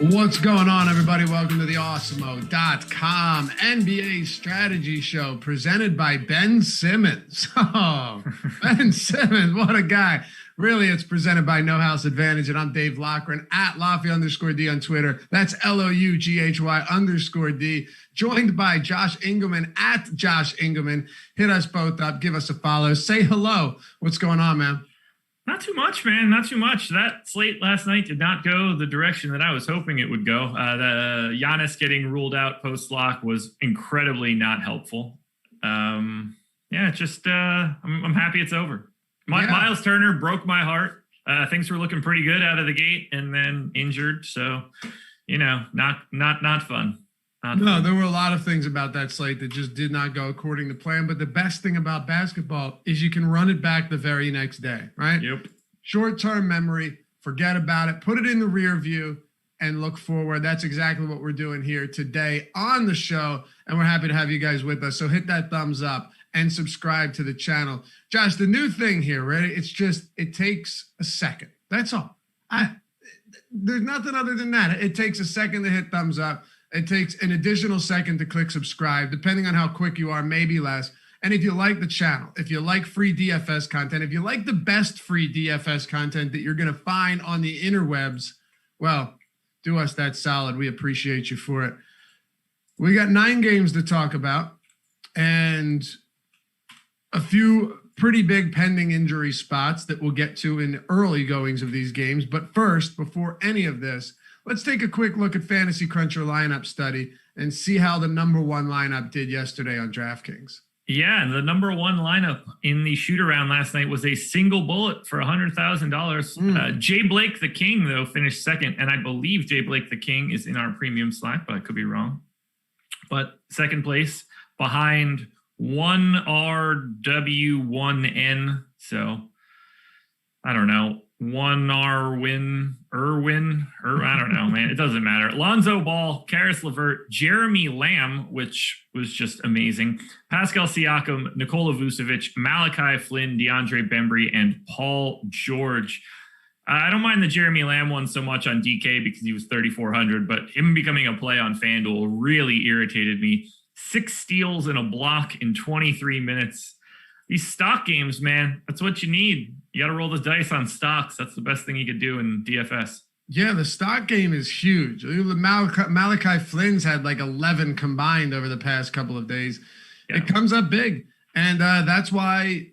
What's going on, everybody? Welcome to the Awesemo.com NBA strategy show presented by Ben Simmons. Oh, Ben Simmons, what a guy. Really, it's presented by No House Advantage, and I'm Dave Loughran at Lofty_D on Twitter. That's LOUGHY_D. Joined by Josh Engleman at Josh Engleman. Hit us both up. Give us a follow. Say hello. What's going on, man? Not too much, man. Not too much. That slate last night did not go the direction that I was hoping it would go. The Giannis getting ruled out post-lock was incredibly not helpful. I'm happy it's over. Miles Turner broke my heart. Things were looking pretty good out of the gate and then injured. So, not fun. There were a lot of things about that slate that just did not go according to plan. But the best thing about basketball is you can run it back the very next day, right? Yep. Short-term memory, forget about it, put it in the rear view and look forward. That's exactly what we're doing here today on the show. And we're happy to have you guys with us. So hit that thumbs up and subscribe to the channel. Josh, the new thing here, right? It takes a second. That's all. There's nothing other than that. It takes a second to hit thumbs up. It takes an additional second to click subscribe, depending on how quick you are, maybe less. And if you like the channel, if you like free DFS content, if you like the best free DFS content that you're going to find on the interwebs, well, do us that solid. We appreciate you for it. We got 9 games to talk about and a few pretty big pending injury spots that we'll get to in early goings of these games. But first, before any of this, let's take a quick look at Fantasy Cruncher lineup study and see how the number one lineup did yesterday on DraftKings. Yeah, and the number one lineup in the shoot-around last night was a single bullet for $100,000. Jay Blake the King, though, finished second, and I believe Jay Blake the King is in our premium Slack, but I could be wrong. But second place behind 1RW1N, so I don't know. I don't know, man. It doesn't matter. Lonzo Ball, Karis LeVert, Jeremy Lamb, which was just amazing. Pascal Siakam, Nikola Vucevic, Malachi Flynn, DeAndre Bembry, and Paul George. I don't mind the Jeremy Lamb one so much on DK because he was 3,400, but him becoming a play on FanDuel really irritated me. 6 steals and a block in 23 minutes. These stock games, man, that's what you need. You got to roll the dice on stocks. That's the best thing you could do in DFS. Yeah, the stock game is huge. Malachi Flynn's had like 11 combined over the past couple of days. Yeah. It comes up big. And that's why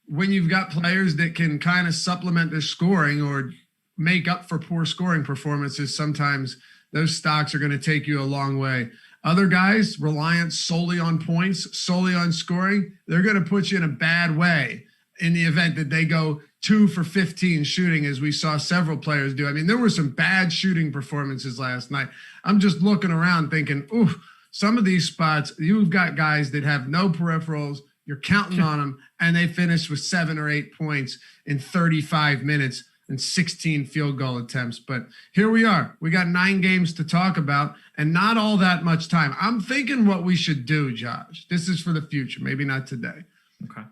when you've got players that can kind of supplement their scoring or make up for poor scoring performances, sometimes those stocks are going to take you a long way. Other guys reliant solely on points, solely on scoring, they're going to put you in a bad way in the event that they go 2 for 15 shooting, as we saw several players do. I mean, there were some bad shooting performances last night. I'm just looking around thinking, ooh, some of these spots, you've got guys that have no peripherals, you're counting on them, and they finish with 7 or 8 points in 35 minutes and 16 field goal attempts. But here we are. We got 9 games to talk about and not all that much time. I'm thinking what we should do, Josh. This is for the future, maybe not today. Okay.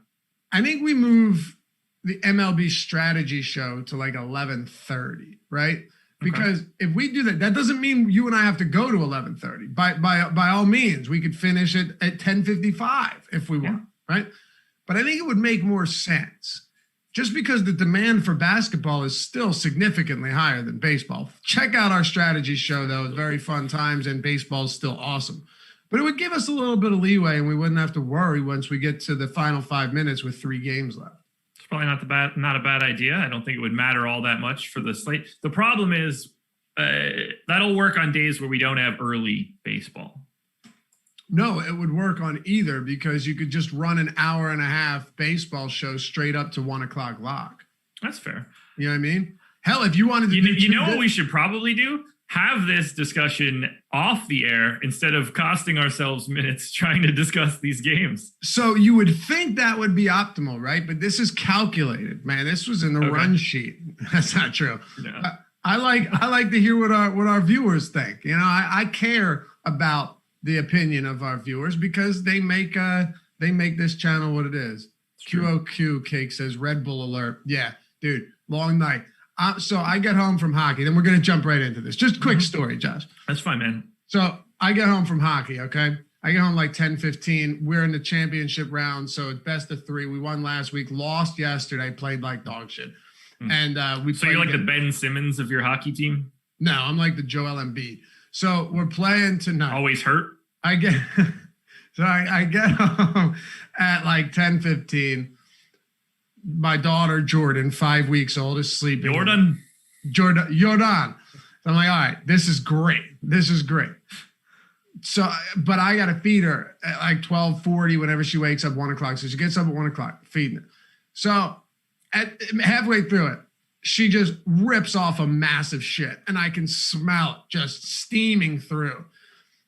I think we move the MLB strategy show to like 11:30, right? Because if we do that, that doesn't mean you and I have to go to 11:30. By all means, we could finish it at 10:55 if we want, right? But I think it would make more sense just because the demand for basketball is still significantly higher than baseball. Check out our strategy show, though. It's very fun times, and baseball is still awesome. But it would give us a little bit of leeway, and we wouldn't have to worry once we get to the final 5 minutes with 3 games left. It's probably not a bad idea. I don't think it would matter all that much for the slate. The problem is that'll work on days where we don't have early baseball. No, it would work on either because you could just run an hour and a half baseball show straight up to 1 o'clock lock. That's fair. You know what I mean? Hell, if you wanted to you know what we should probably do? Have this discussion off the air instead of costing ourselves minutes trying to discuss these games. So you would think that would be optimal, right? But this is calculated, man. This was in the run sheet. That's not true. No. I like to hear what our viewers think. You know, I care about the opinion of our viewers because they make this channel what it is. QOQ Cake says Red Bull alert. Yeah, dude, long night. So I get home from hockey. Then we're going to jump right into this. Just quick story, Josh. That's fine, man. So I get home from hockey, okay? I get home like 10:15. We're in the championship round, so it's best of 3. We won last week, lost yesterday, played like dog shit. And we So you're like the Ben Simmons of your hockey team? No, I'm like the Joel Embiid. So we're playing tonight. Always hurt? I get home at like 10:15. My daughter, Jordan, 5 weeks old, is sleeping. Jordan. So I'm like, all right, this is great. So, but I got to feed her at like 12:40 whenever she wakes up, 1 o'clock. So she gets up at 1 o'clock, feeding her. So halfway through it, she just rips off a massive shit, and I can smell it just steaming through.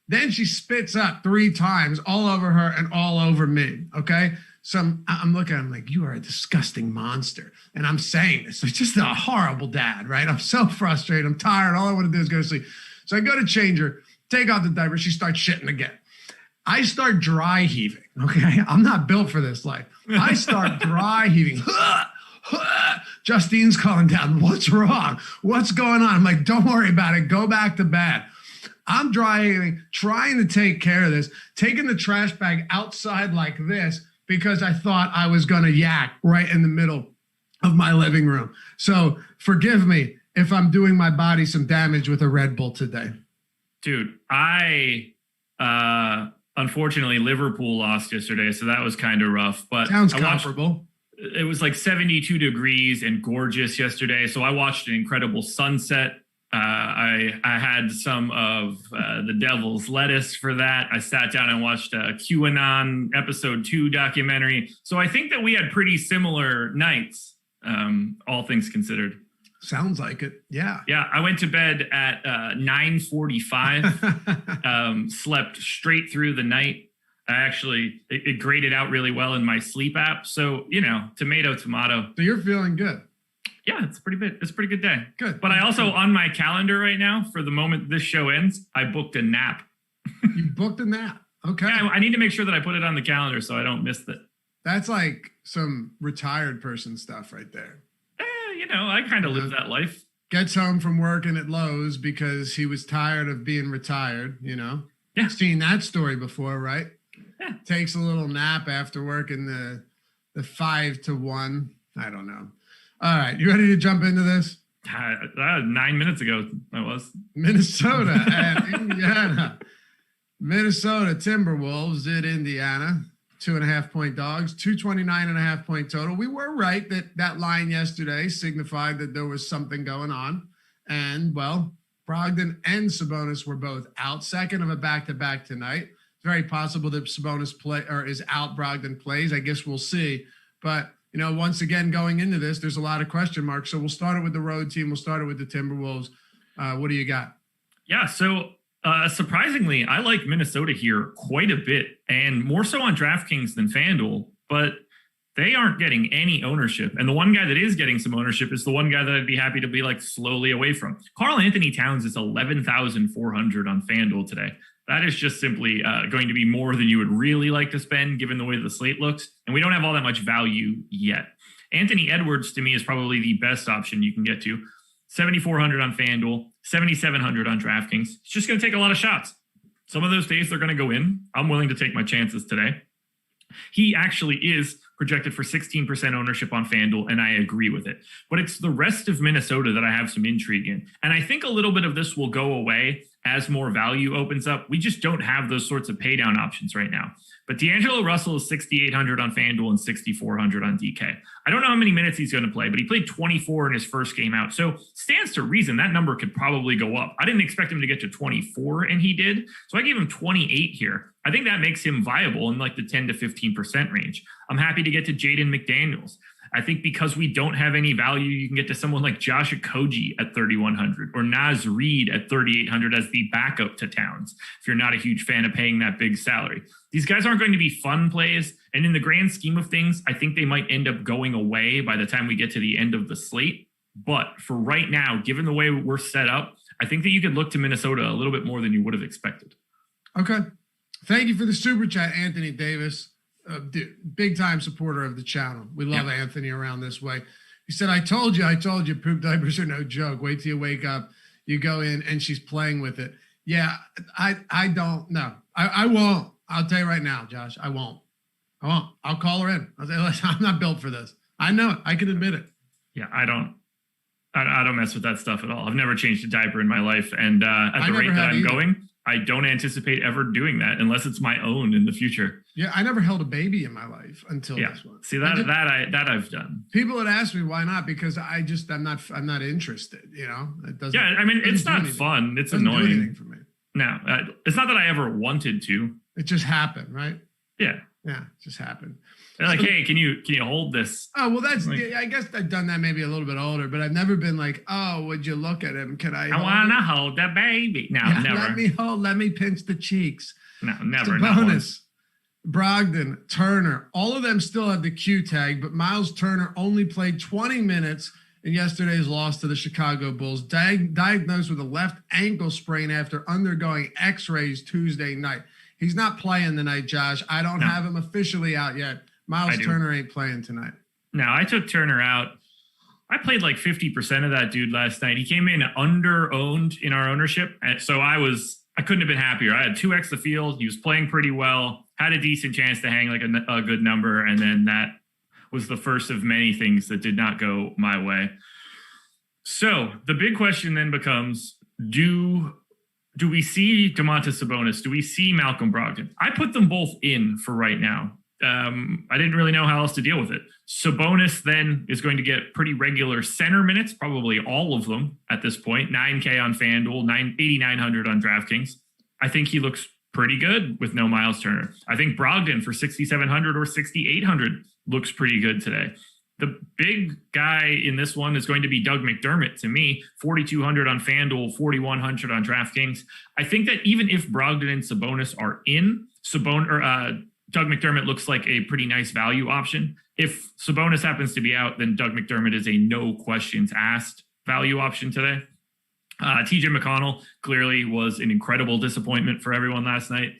Then she spits up 3 times all over her and all over me, okay? So I'm looking at him like, you are a disgusting monster. And I'm saying this. It's just a horrible dad, right? I'm so frustrated. I'm tired. All I want to do is go to sleep. So I go to change her, take off the diaper. She starts shitting again. I start dry heaving, okay? I'm not built for this life. I start dry heaving. Justine's calling down. What's wrong? What's going on? I'm like, don't worry about it. Go back to bed. I'm dry heaving, trying to take care of this, taking the trash bag outside like this because I thought I was going to yak right in the middle of my living room. So forgive me if I'm doing my body some damage with a Red Bull today. Dude, unfortunately, Liverpool lost yesterday, so that was kind of rough. But sounds comparable. It was like 72 degrees and gorgeous yesterday, so I watched an incredible sunset. I had some of the Devil's Lettuce for that. I sat down and watched a QAnon episode 2 documentary. So I think that we had pretty similar nights, all things considered. Sounds like it. Yeah. Yeah. I went to bed at 9:45, slept straight through the night. It graded out really well in my sleep app. So, tomato. So you're feeling good. Yeah, it's a pretty good day. Good. But I also, on my calendar right now, for the moment this show ends, I booked a nap. You booked a nap? Okay. Yeah, I need to make sure that I put it on the calendar so I don't miss it. That's like some retired person stuff right there. I kind of live that life. Gets home from working at Lowe's because he was tired of being retired, Yeah. Seen that story before, right? Yeah. Takes a little nap after working the 5 to 1. I don't know. All right, you ready to jump into this? 9 minutes ago, I was. Minnesota and Indiana. Minnesota Timberwolves at Indiana. 2.5-point dogs, 229.5-point total. We were right that line yesterday signified that there was something going on. And, well, Brogdon and Sabonis were both out. Second of a back-to-back tonight. It's very possible that Sabonis is out, Brogdon plays. I guess we'll see. But once again, going into this, there's a lot of question marks. So we'll start it with the road team. We'll start it with the Timberwolves. What do you got? Yeah, so surprisingly, I like Minnesota here quite a bit, and more so on DraftKings than FanDuel, but they aren't getting any ownership. And the one guy that is getting some ownership is the one guy that I'd be happy to be like slowly away from. Karl Anthony Towns is 11,400 on FanDuel today. That is just simply going to be more than you would really like to spend given the way the slate looks. And we don't have all that much value yet. Anthony Edwards, to me, is probably the best option you can get to. 7,400 on FanDuel, 7,700 on DraftKings. It's just going to take a lot of shots. Some of those days they're going to go in. I'm willing to take my chances today. He actually is projected for 16% ownership on FanDuel, and I agree with it. But it's the rest of Minnesota that I have some intrigue in. And I think a little bit of this will go away as more value opens up. We just don't have those sorts of pay down options right now. But D'Angelo Russell is 6,800 on FanDuel and 6,400 on DK. I don't know how many minutes he's going to play, but he played 24 in his first game out. So stands to reason that number could probably go up. I didn't expect him to get to 24, and he did. So I gave him 28 here. I think that makes him viable in like the 10 to 15% range. I'm happy to get to Jaden McDaniels. I think because we don't have any value, you can get to someone like Josh Okogie at 3,100 or Naz Reid at 3,800 as the backup to Towns, if you're not a huge fan of paying that big salary. These guys aren't going to be fun plays. And in the grand scheme of things, I think they might end up going away by the time we get to the end of the slate. But for right now, given the way we're set up, I think that you could look to Minnesota a little bit more than you would have expected. Okay. Thank you for the super chat, Anthony Davis. Big time supporter of the channel. We love Anthony around this way. He said, I told you, poop diapers are no joke. Wait till you wake up. You go in and she's playing with it. Yeah, I don't know. I won't. I'll tell you right now, Josh, I won't. I'll call her in. I'll say, listen, I'm not built for this. I know it. I can admit it. Yeah, I don't mess with that stuff at all. I've never changed a diaper in my life. And at the rate that I'm going, I don't anticipate ever doing that unless it's my own in the future. Yeah, I never held a baby in my life until this one. See, that I've done. People would ask me why not, because I'm not interested, you know? It doesn't. Yeah, I mean, it's not fun. It's annoying. Do anything for me. No, it's not that I ever wanted to. It just happened, right? Yeah. Yeah, it just happened. They're like, hey, can you hold this? Oh, well, that's like, I guess I've done that maybe a little bit older, but I've never been like, oh, would you look at him? Can I want to hold the baby. No, yeah, never. Let me pinch the cheeks. No, never. Sabonis, Brogdon, Turner, all of them still have the Q tag, but Miles Turner only played 20 minutes in yesterday's loss to the Chicago Bulls, diagnosed with a left ankle sprain after undergoing x-rays Tuesday night. He's not playing tonight, Josh. I don't have him officially out yet. Miles Turner ain't playing tonight. No, I took Turner out. I played like 50% of that dude last night. He came in under-owned in our ownership. And so I couldn't have been happier. I had 2x the field. He was playing pretty well, had a decent chance to hang like a good number. And then that was the first of many things that did not go my way. So the big question then becomes, do we see Domantas Sabonis? Do we see Malcolm Brogdon? I put them both in for right now. I didn't really know how else to deal with it. Sabonis then is going to get pretty regular center minutes, probably all of them at this point. 9K on FanDuel, 8,900 on DraftKings. I think he looks pretty good with no Miles Turner. I think Brogdon for 6,700 or 6,800 looks pretty good today. The big guy in this one is going to be Doug McDermott to me, 4,200 on FanDuel, 4,100 on DraftKings. I think that even if Brogdon and Sabonis are in, Doug McDermott looks like a pretty nice value option. If Sabonis happens to be out, then Doug McDermott is a no questions asked value option today. TJ McConnell clearly was an incredible disappointment for everyone last night.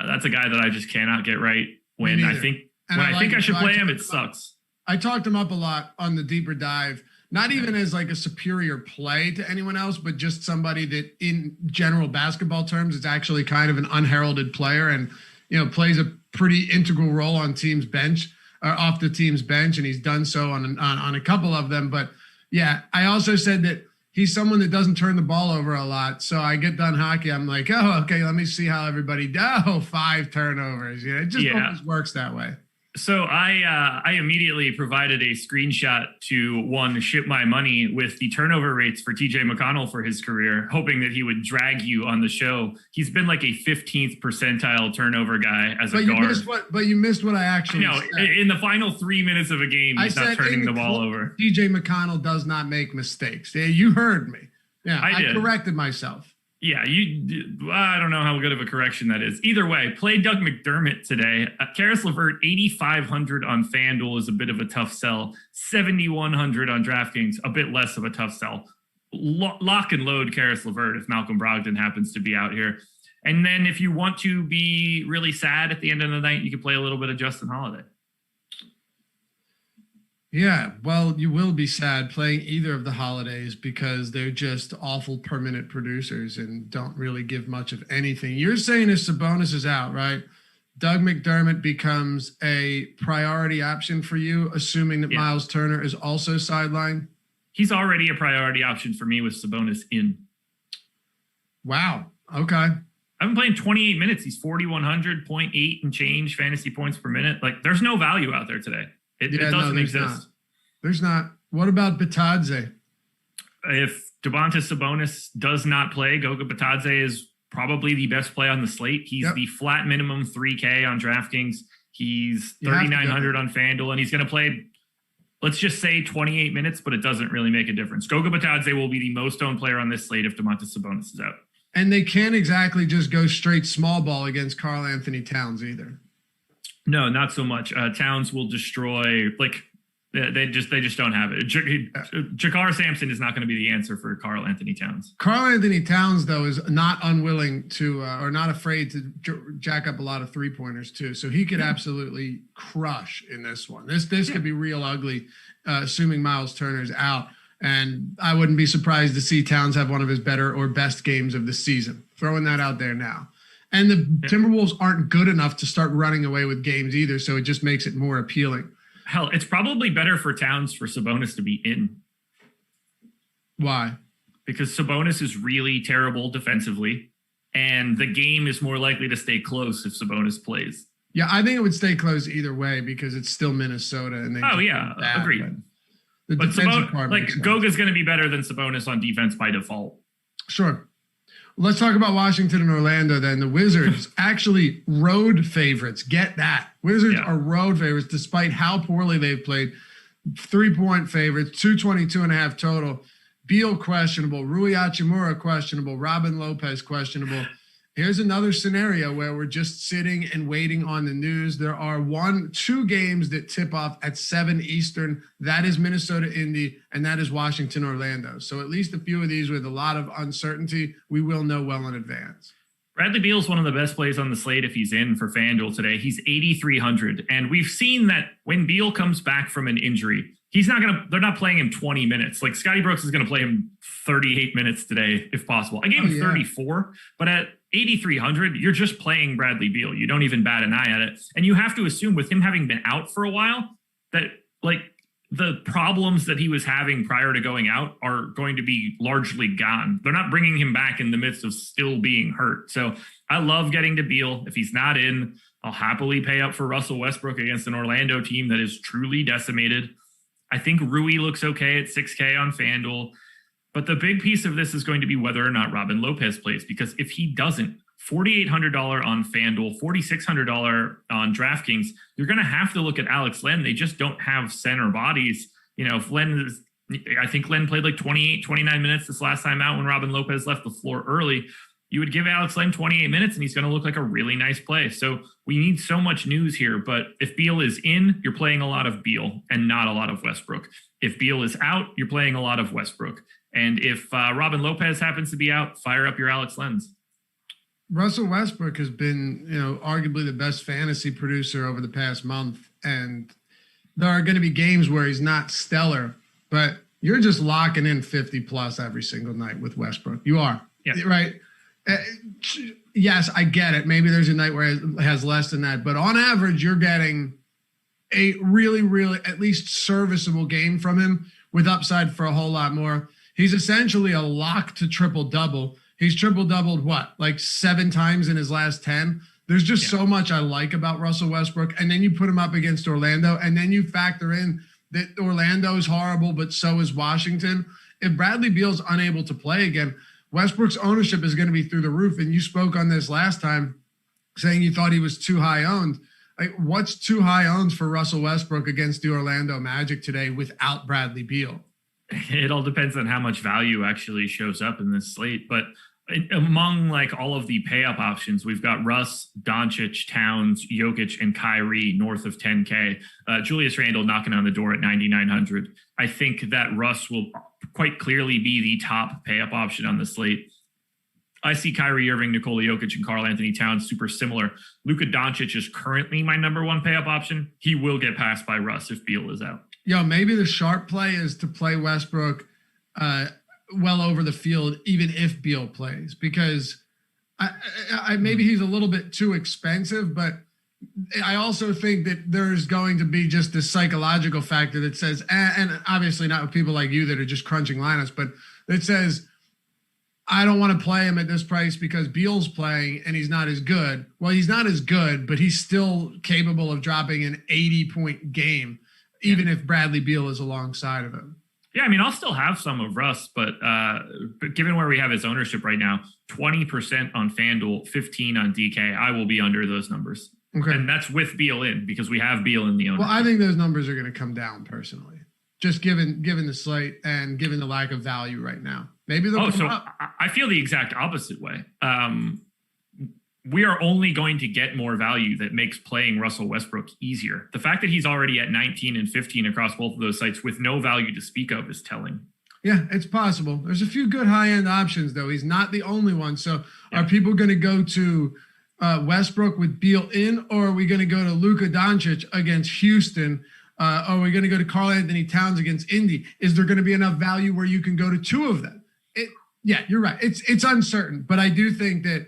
That's a guy that I just cannot get right. When I think I should play him, it sucks. I talked him up a lot on the deeper dive, not even as like a superior play to anyone else, but just somebody that in general basketball terms is actually kind of an unheralded player and, you know, plays a pretty integral role on team's bench or off the team's bench. And he's done so on a couple of them. But yeah, I also said that he's someone that doesn't turn the ball over a lot. So I get done hockey. I'm like, oh, okay, let me see how everybody does. 5 turnovers. You know, it just always works that way. So I immediately provided a screenshot to ship my money with the turnover rates for TJ McConnell for his career, hoping that he would drag you on the show. He's been like a 15th percentile turnover guy as a guard. You missed what I actually said. In the final 3 minutes of a game, he's not turning the ball over. TJ McConnell does not make mistakes. Yeah, you heard me. Yeah, I corrected myself. Yeah, I don't know how good of a correction that is. Either way, play Doug McDermott today. Karis LeVert, 8,500 on FanDuel is a bit of a tough sell. 7,100 on DraftKings, a bit less of a tough sell. Lock and load Karis LeVert if Malcolm Brogdon happens to be out here. And then if you want to be really sad at the end of the night, you can play a little bit of Justin Holiday. Yeah, well, you will be sad playing either of the Holidays because they're just awful permanent producers and don't really give much of anything. You're saying if Sabonis is out, right? Doug McDermott becomes a priority option for you, assuming that Miles Turner is also sidelined? He's already a priority option for me with Sabonis in. Wow. Okay. I've been playing 28 minutes. He's 4,100, 0.8 and change fantasy points per minute. Like, there's no value out there today. It doesn't exist. There's not. What about Bitadze? If Domantas Sabonis does not play, Goga Bitadze is probably the best play on the slate. He's the flat minimum 3K on DraftKings. He's 3,900 on FanDuel, and he's going to play, let's just say 28 minutes, but it doesn't really make a difference. Goga Bitadze will be the most owned player on this slate if Domantas Sabonis is out. And they can't exactly just go straight small ball against Karl Anthony Towns either. No, not so much. Towns will destroy, like, they just don't have it. Jakar Sampson is not going to be the answer for Karl Anthony Towns. Karl Anthony Towns, though, is not unwilling to or not afraid to jack up a lot of 3-pointers, too. So he could absolutely crush in this one. This could be real ugly assuming Miles Turner's out. And I wouldn't be surprised to see Towns have one of his better or best games of the season. Throwing that out there now. And the Timberwolves aren't good enough to start running away with games either, so it just makes it more appealing. Hell, it's probably better for Towns for Sabonis to be in. Why? Because Sabonis is really terrible defensively, and the game is more likely to stay close if Sabonis plays. Yeah, I think it would stay close either way because it's still Minnesota. And Agreed. But Sabonis, Goga's going to be better than Sabonis on defense by default. Sure. Let's talk about Washington and Orlando then. The Wizards actually road favorites. Get that. Wizards are road favorites despite how poorly they've played. 3-point favorites, 222.5 total. Beal questionable, Rui Hachimura questionable, Robin Lopez questionable. Here's another scenario where we're just sitting and waiting on the news. There are 2 games that tip off at 7 Eastern. That is Minnesota Indy, and that is Washington Orlando. So at least a few of these with a lot of uncertainty, we will know well in advance. Bradley Beal's one of the best plays on the slate if he's in for FanDuel today. He's 8,300. And we've seen that when Beal comes back from an injury, they're not playing him 20 minutes. Like Scotty Brooks is going to play him 38 minutes today, if possible. I gave him 34, but at 8,300, you're just playing Bradley Beal. You don't even bat an eye at it. And you have to assume with him having been out for a while that like the problems that he was having prior to going out are going to be largely gone. They're not bringing him back in the midst of still being hurt. So I love getting to Beal. If he's not in, I'll happily pay up for Russell Westbrook against an Orlando team that is truly decimated. I think Rui looks okay at 6K on FanDuel. But the big piece of this is going to be whether or not Robin Lopez plays, because if he doesn't, $4,800 on FanDuel, $4,600 on DraftKings, you're going to have to look at Alex Len. They just don't have center bodies. You know, I think Len played like 28, 29 minutes this last time out when Robin Lopez left the floor early. You would give Alex Len 28 minutes and he's going to look like a really nice play. So we need so much news here. But if Beal is in, you're playing a lot of Beal and not a lot of Westbrook. If Beal is out, you're playing a lot of Westbrook. And if Robin Lopez happens to be out, fire up your Alex Len's. Russell Westbrook has been, arguably the best fantasy producer over the past month. And there are going to be games where he's not stellar, but you're just locking in 50 plus every single night with Westbrook. You are, right? Yes, I get it. Maybe there's a night where it has less than that, but on average, you're getting a really, really at least serviceable game from him with upside for a whole lot more. He's essentially a lock to triple double. He's triple doubled like 7 times in his last 10. There's just so much I like about Russell Westbrook. And then you put him up against Orlando, and then you factor in that Orlando is horrible, but so is Washington. If Bradley Beal's unable to play again, Westbrook's ownership is going to be through the roof. And you spoke on this last time saying you thought he was too high owned. Like, what's too high owned for Russell Westbrook against the Orlando Magic today without Bradley Beal? It all depends on how much value actually shows up in this slate. But among like all of the pay up options, we've got Russ, Doncic, Towns, Jokic, and Kyrie north of 10K. Julius Randle knocking on the door at 9,900. I think that Russ will quite clearly be the top pay up option on the slate. I see Kyrie Irving, Nikola Jokic, and Karl Anthony Towns super similar. Luka Doncic is currently my number 1 pay up option. He will get passed by Russ if Beal is out. Maybe the sharp play is to play Westbrook well over the field, even if Beal plays, because I maybe he's a little bit too expensive, but I also think that there's going to be just this psychological factor that says, and obviously not with people like you that are just crunching lineups, but that says, I don't want to play him at this price because Beal's playing and he's not as good. Well, he's not as good, but he's still capable of dropping an 80-point game, even if Bradley Beal is alongside of him. Yeah, I mean, I'll still have some of Russ, but given where we have his ownership right now, 20% on FanDuel, 15 on DK, I will be under those numbers. Okay. And that's with Beal in, because we have Beal in the ownership. Well, I think those numbers are going to come down personally, just given the slate and given the lack of value right now. Maybe they'll come up. I feel the exact opposite way. We are only going to get more value that makes playing Russell Westbrook easier. The fact that he's already at 19 and 15 across both of those sites with no value to speak of is telling. Yeah, it's possible. There's a few good high-end options, though. He's not the only one. So are people going to go to Westbrook with Beal in, or are we going to go to Luka Doncic against Houston Are we going to go to Karl Anthony Towns against Indy? Is there going to be enough value where you can go to two of them? Yeah, you're right. It's uncertain, but I do think that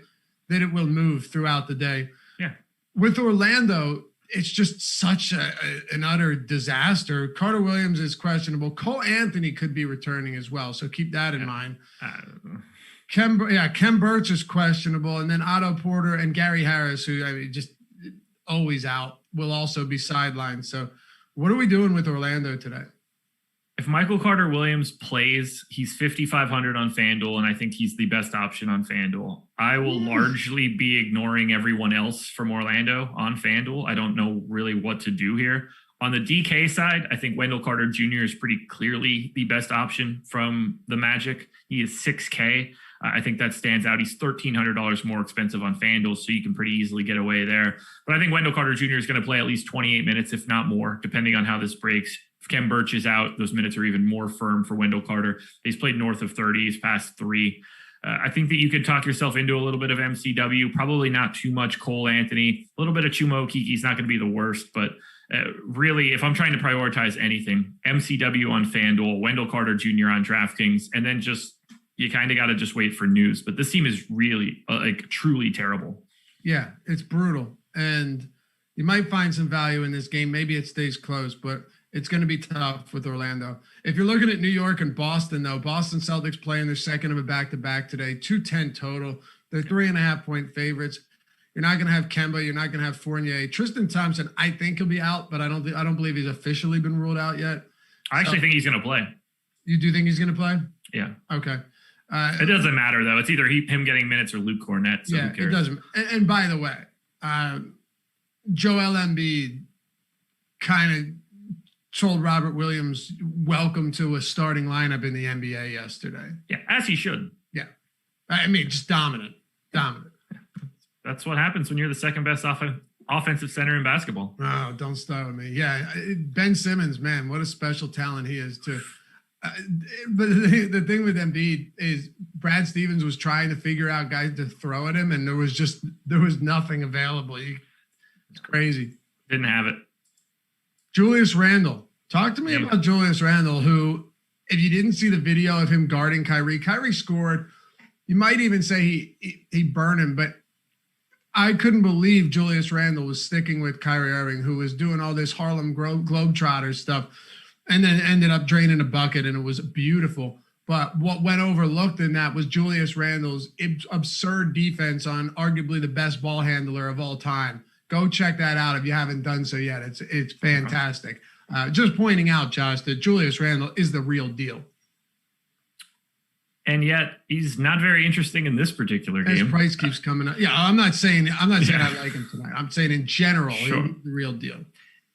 it will move throughout the day. Yeah. With Orlando, it's just such an utter disaster. Carter Williams is questionable. Cole Anthony could be returning as well, so keep that in mind. Kem Birch is questionable, and then Otto Porter and Gary Harris, who just always out, will also be sidelined. So what are we doing with Orlando today? If Michael Carter Williams plays, he's 5,500 on FanDuel, and I think he's the best option on FanDuel. I will largely be ignoring everyone else from Orlando on FanDuel. I don't know really what to do here. On the DK side, I think Wendell Carter Jr. is pretty clearly the best option from the Magic. He is $6K. I think that stands out. He's $1,300 more expensive on FanDuel, so you can pretty easily get away there. But I think Wendell Carter Jr. is going to play at least 28 minutes, if not more, depending on how this breaks. If Kem Birch is out, those minutes are even more firm for Wendell Carter. He's played north of 30. He's past 3. I think that you could talk yourself into a little bit of MCW, probably not too much Cole Anthony, a little bit of Chuma Okeke's not going to be the worst, but really, if I'm trying to prioritize anything, MCW on FanDuel, Wendell Carter Jr. on DraftKings, and then you kind of got to just wait for news. But this team is really truly terrible. Yeah, it's brutal. And you might find some value in this game. Maybe it stays close, but it's going to be tough with Orlando. If you're looking at New York and Boston, though, Boston Celtics playing their second of a back-to-back today, 210 total. They're 3.5-point favorites. You're not going to have Kemba. You're not going to have Fournier. Tristan Thompson, I think he'll be out, but I don't believe he's officially been ruled out yet. I actually think he's going to play. You do think he's going to play? Yeah. Okay. It doesn't matter, though. It's either him getting minutes or Luke Cornett. So yeah, it doesn't. And by the way, Joel Embiid kind of told Robert Williams, welcome to a starting lineup in the NBA yesterday. Yeah, as he should. Yeah. I mean, just dominant. That's what happens when you're the second best offensive center in basketball. Oh, don't start with me. Yeah, Ben Simmons, man, what a special talent he is too. But the thing with Embiid is Brad Stevens was trying to figure out guys to throw at him, and there was nothing available. It's crazy. Didn't have it. Julius Randle. Talk to me about Julius Randle, who, if you didn't see the video of him guarding Kyrie scored. You might even say he burned him, but I couldn't believe Julius Randle was sticking with Kyrie Irving, who was doing all this Harlem Globetrotter stuff, and then ended up draining a bucket, and it was beautiful. But what went overlooked in that was Julius Randle's absurd defense on arguably the best ball handler of all time. Go check that out if you haven't done so yet. It's fantastic. Just pointing out, Josh, that Julius Randle is the real deal. And yet he's not very interesting in this particular game. His price keeps coming up. Yeah, I'm not saying I like him tonight. I'm saying in general, he's the real deal.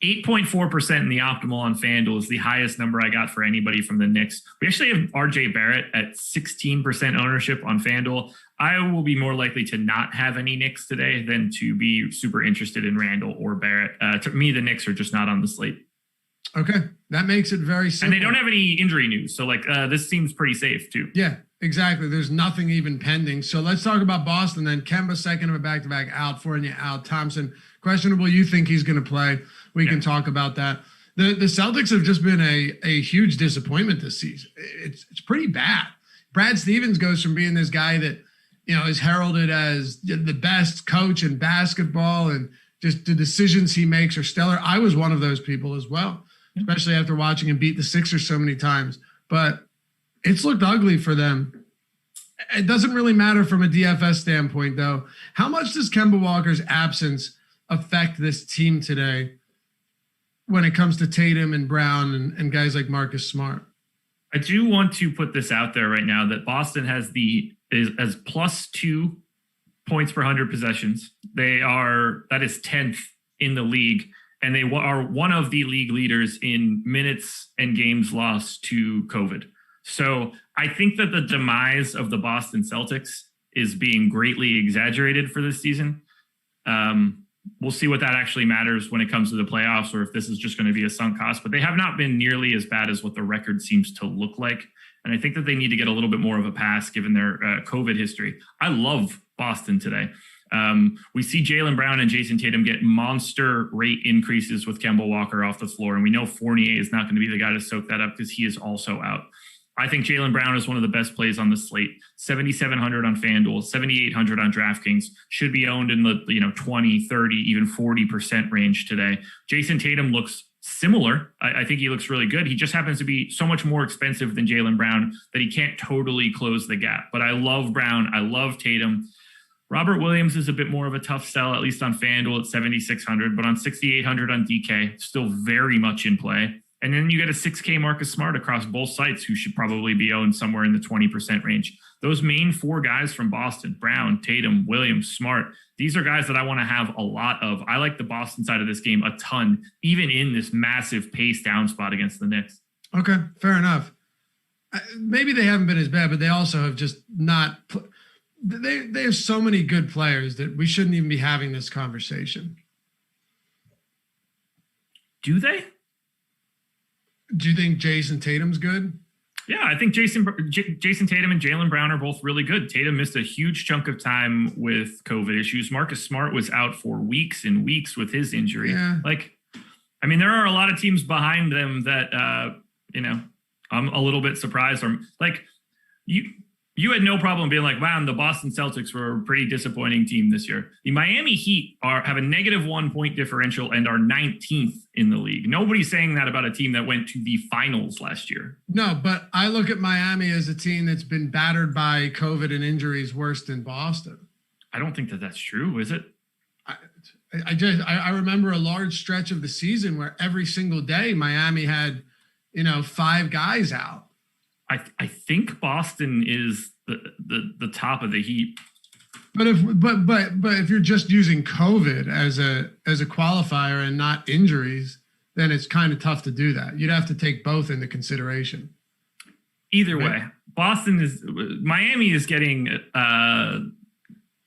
8.4% in the optimal on FanDuel is the highest number I got for anybody from the Knicks. We actually have RJ Barrett at 16% ownership on FanDuel. I will be more likely to not have any Knicks today than to be super interested in Randle or Barrett. To me, the Knicks are just not on the slate. Okay, that makes it very simple. And they don't have any injury news, so this seems pretty safe too. Yeah, exactly. There's nothing even pending. So let's talk about Boston then. Kemba, second of a back-to-back out. Fournier out. Thompson, questionable. You think he's going to play. We can talk about that. The Celtics have just been a huge disappointment this season. It's pretty bad. Brad Stevens goes from being this guy that, is heralded as the best coach in basketball, and just the decisions he makes are stellar. I was one of those people as well, especially after watching him beat the Sixers so many times. But it's looked ugly for them. It doesn't really matter from a DFS standpoint, though. How much does Kemba Walker's absence affect this team today when it comes to Tatum and Brown and guys like Marcus Smart? I do want to put this out there right now that Boston is as +2 points per 100 possessions. That is 10th in the league, and they are one of the league leaders in minutes and games lost to COVID. So I think that the demise of the Boston Celtics is being greatly exaggerated for this season. We'll see what that actually matters when it comes to the playoffs, or if this is just going to be a sunk cost. But they have not been nearly as bad as what the record seems to look like. And I think that they need to get a little bit more of a pass given their COVID history. I love Boston today. We see Jaylen Brown and Jason Tatum get monster rate increases with Kemba Walker off the floor. And we know Fournier is not going to be the guy to soak that up because he is also out. I think Jaylen Brown is one of the best plays on the slate. 7,700 on FanDuel, 7,800 on DraftKings. Should be owned in the 20, 30, even 40% range today. Jason Tatum looks similar. I think he looks really good. He just happens to be so much more expensive than Jaylen Brown that he can't totally close the gap. But I love Brown. I love Tatum. Robert Williams is a bit more of a tough sell, at least on FanDuel at 7,600, but on 6,800 on DK, still very much in play. And then you get a 6K Marcus Smart across both sites who should probably be owned somewhere in the 20% range. Those main four guys from Boston, Brown, Tatum, Williams, Smart, these are guys that I want to have a lot of. I like the Boston side of this game a ton, even in this massive pace down spot against the Knicks. Okay, fair enough. Maybe they haven't been as bad, but they also have just not they have so many good players that we shouldn't even be having this conversation. Do they? Do you think Jason Tatum's good? Yeah, I think Jason Tatum and Jaylen Brown are both really good. Tatum missed a huge chunk of time with COVID issues. Marcus Smart was out for weeks and weeks with his injury. Yeah. There are a lot of teams behind them that, I'm a little bit surprised. You had no problem being like, wow, the Boston Celtics were a pretty disappointing team this year. The Miami Heat have a -1 point differential and are 19th in the league. Nobody's saying that about a team that went to the finals last year. No, but I look at Miami as a team that's been battered by COVID and injuries worse than Boston. I don't think that that's true, is it? I remember a large stretch of the season where every single day Miami had, 5 guys out. I think Boston is the top of the heap. But if you're just using COVID as a qualifier and not injuries, then it's kind of tough to do that. You'd have to take both into consideration. Either way, Miami is getting the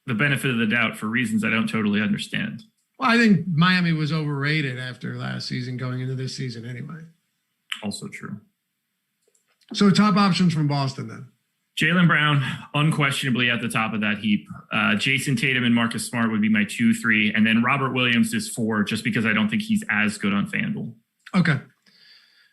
benefit of the doubt for reasons I don't totally understand. Well, I think Miami was overrated after last season going into this season anyway. Also true. So top options from Boston then. Jaylen Brown, unquestionably at the top of that heap. Jason Tatum and Marcus Smart would be my 2, 3. And then Robert Williams is 4, just because I don't think he's as good on FanDuel. Okay.